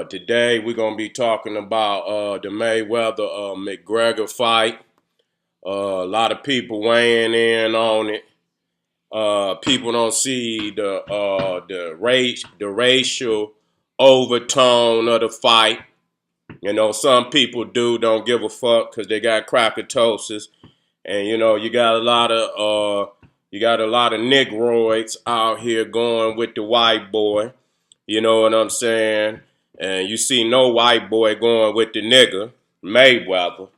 Today we're gonna be talking about the Mayweather McGregor fight. A lot of people weighing in on it. People don't see the racial overtone of the fight. You know, some people don't give a fuck because they got crackatosis, and you know you got a lot of Negroids out here going with the white boy. You know what I'm saying? And you see no white boy going with the nigga, Mayweather.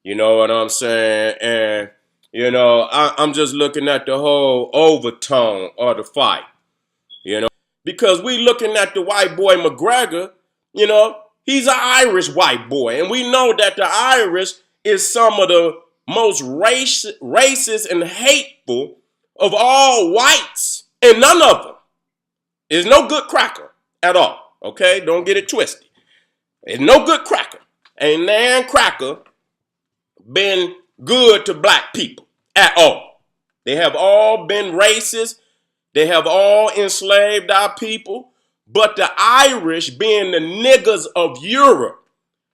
You know what I'm saying? And, you know, I'm just looking at the whole overtone of the fight, you know? Because we looking at the white boy McGregor, you know, he's an Irish white boy. And we know that the Irish is some of the most racist and hateful of all whites. And none of them is no good cracker at all. Okay, don't get it twisted. It's no good cracker. Ain't nan cracker been good to black people at all. They have all been racist. They have all enslaved our people. But the Irish, being the niggas of Europe,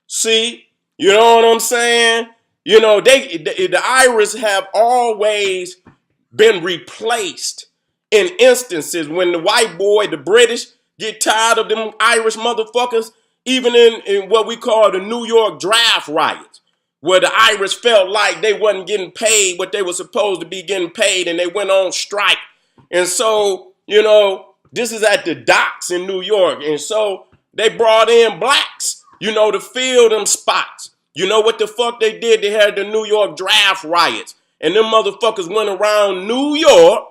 see, you know what I'm saying? You know, the Irish have always been replaced in instances when the white boy, the British, get tired of them Irish motherfuckers, even in what we call the New York draft riots, where the Irish felt like they wasn't getting paid what they were supposed to be getting paid, and they went on strike. And so, you know, this is at the docks in New York. And so they brought in blacks, you know, to fill them spots. You know what the fuck they did? They had the New York draft riots. And them motherfuckers went around New York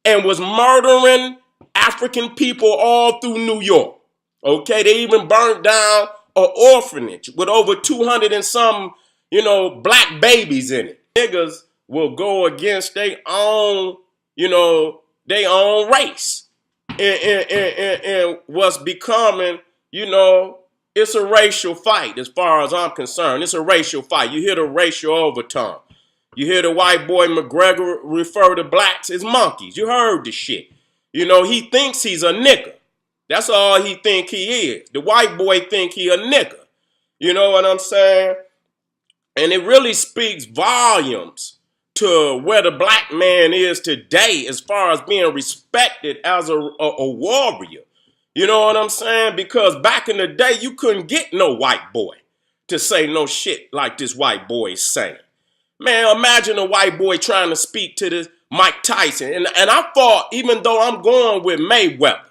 and was murdering African people all through New York. Okay, they even burnt down an orphanage with over 200 and some, you know, black babies in it. Niggas will go against their own, you know, their own race. And what's becoming, you know, it's a racial fight as far as I'm concerned. It's a racial fight. You hear the racial overtone. You hear the white boy McGregor refer to blacks as monkeys. You heard the shit. You know, he thinks he's a nigga. That's all he think he is. The white boy think he a nigga. You know what I'm saying? And it really speaks volumes to where the black man is today as far as being respected as a warrior. You know what I'm saying? Because back in the day, you couldn't get no white boy to say no shit like this white boy is saying. Man, imagine a white boy trying to speak to this Mike Tyson. And I thought, even though I'm going with Mayweather,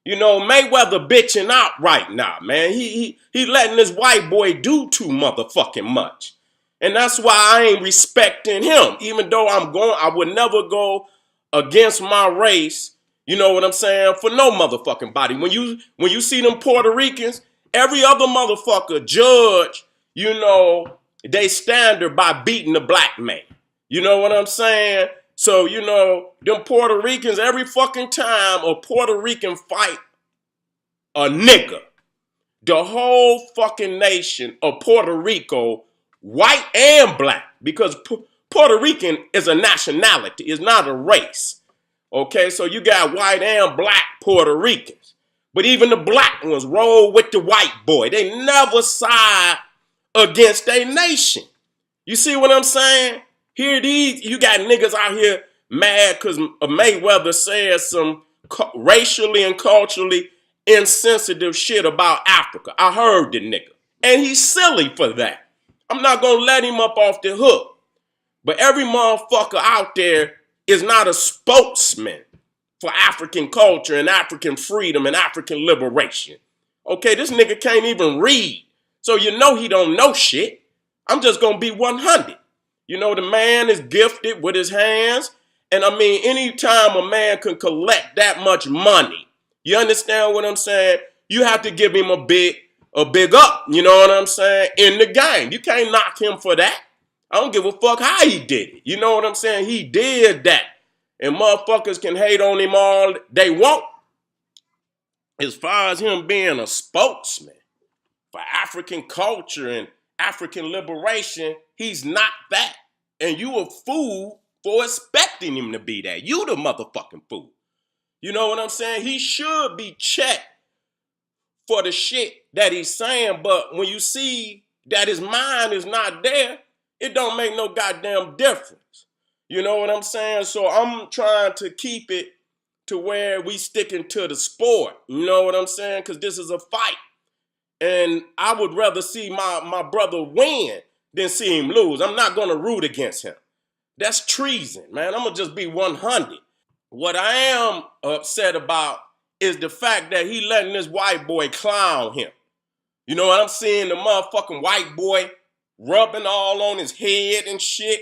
you know, Mayweather bitching out right now, man. He letting this white boy do too motherfucking much. And that's why I ain't respecting him. Even though I would never go against my race, you know what I'm saying, for no motherfucking body. When you see them Puerto Ricans, every other motherfucker judge, you know, they standard by beating the black man. You know what I'm saying? So, you know, them Puerto Ricans, every fucking time a Puerto Rican fight a nigga, the whole fucking nation of Puerto Rico, white and black, because Puerto Rican is a nationality, it's not a race. Okay, so you got white and black Puerto Ricans. But even the black ones roll with the white boy. They never side against their nation. You see what I'm saying? Here you got niggas out here mad because Mayweather said some racially and culturally insensitive shit about Africa. I heard the nigga. And he's silly for that. I'm not going to let him up off the hook. But every motherfucker out there is not a spokesman for African culture and African freedom and African liberation. Okay, this nigga can't even read. So you know he don't know shit. I'm just going to be 100. You know, the man is gifted with his hands. And I mean, anytime a man can collect that much money, you understand what I'm saying? You have to give him a big up, you know what I'm saying, in the game. You can't knock him for that. I don't give a fuck how he did it. You know what I'm saying? He did that. And motherfuckers can hate on him all they want. As far as him being a spokesman for African culture and African liberation, he's not that. And you a fool for expecting him to be that. You the motherfucking fool. You know what I'm saying? He should be checked for the shit that he's saying, but when you see that his mind is not there, it don't make no goddamn difference. You know what I'm saying? So I'm trying to keep it to where we sticking to the sport. You know what I'm saying? Because this is a fight. And I would rather see my brother win than see him lose. I'm not going to root against him. That's treason, man. I'm going to just be 100. What I am upset about is the fact that he letting this white boy clown him. You know what I'm seeing? The motherfucking white boy rubbing all on his head and shit.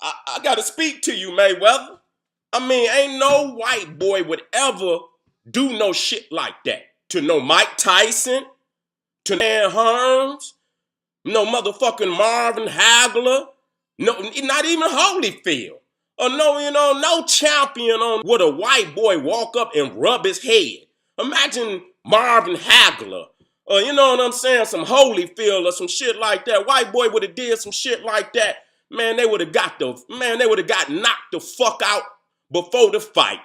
I got to speak to you, Mayweather. I mean, ain't no white boy would ever do no shit like that to no Mike Tyson, to Dan Hearns, no motherfucking Marvin Hagler, no, not even Holyfield. Or no champion on would a white boy walk up and rub his head. Imagine Marvin Hagler, or you know what I'm saying, some Holyfield or some shit like that. White boy would have did some shit like that. Man, they would have got knocked the fuck out before the fight.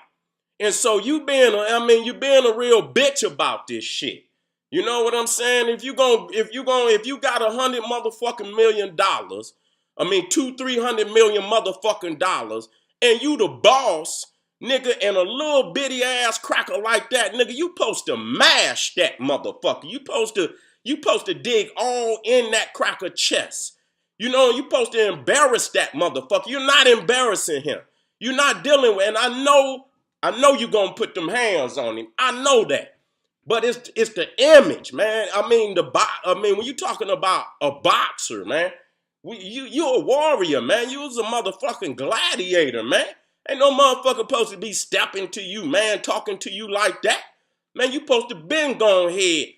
And so you being a real bitch about this shit. You know what I'm saying? If you got $100 motherfucking million, 200-300 million motherfucking dollars, and you the boss, nigga, and a little bitty ass cracker like that, nigga, you supposed to mash that motherfucker. You supposed to dig all in that cracker chest. You know, you supposed to embarrass that motherfucker. You're not embarrassing him. You're not dealing with, and I know you're gonna put them hands on him. I know that. But it's the image, man. When you talking about a boxer, man, you a warrior, man. You was a motherfucking gladiator, man. Ain't no motherfucker supposed to be stepping to you, man, talking to you like that. Man, you supposed to been gone ahead,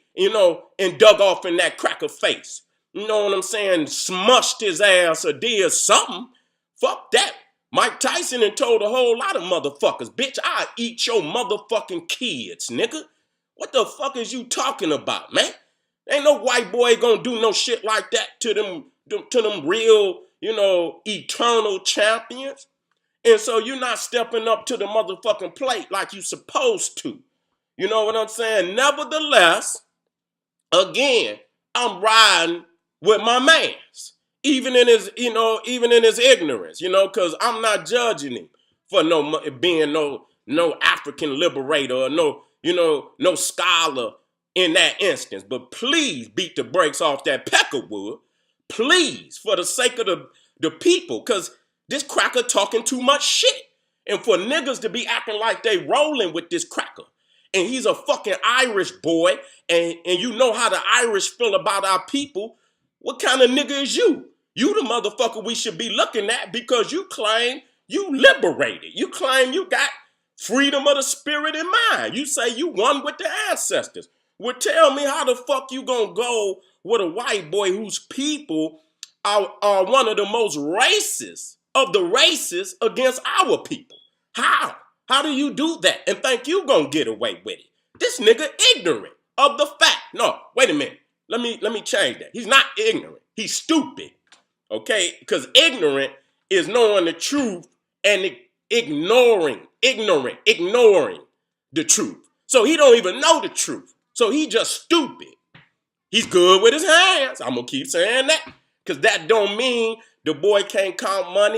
and dug off in that cracker face. You know what I'm saying? Smushed his ass or did something. Fuck that. Mike Tyson and told a whole lot of motherfuckers, bitch, I'll eat your motherfucking kids, nigga. What the fuck is you talking about, man? Ain't no white boy gonna do no shit like that to them real, eternal champions. And so you're not stepping up to the motherfucking plate like you supposed to. You know what I'm saying? Nevertheless, again, I'm riding with my mans, even in his ignorance, because I'm not judging him for being no African liberator or no scholar in that instance. But please beat the brakes off that Peckerwood. Please, for the sake of the people, because this cracker talking too much shit. And for niggas to be acting like they rolling with this cracker. And he's a fucking Irish boy, and you know how the Irish feel about our people. What kind of nigga is you? You the motherfucker we should be looking at, because you claim you liberated. You claim you got freedom of the spirit and mind. You say you one with the ancestors. Well, tell me how the fuck you gonna go with a white boy whose people are one of the most racist of the races against our people? How? How do you do that and think you gonna get away with it? This nigga ignorant of the fact. No, wait a minute. Let me change that. He's not ignorant. He's stupid. Okay? Because ignorant is knowing the truth and ignoring the truth. So he don't even know the truth. So he just stupid. He's good with his hands. I'm gonna keep saying that. Because that don't mean the boy can't count money.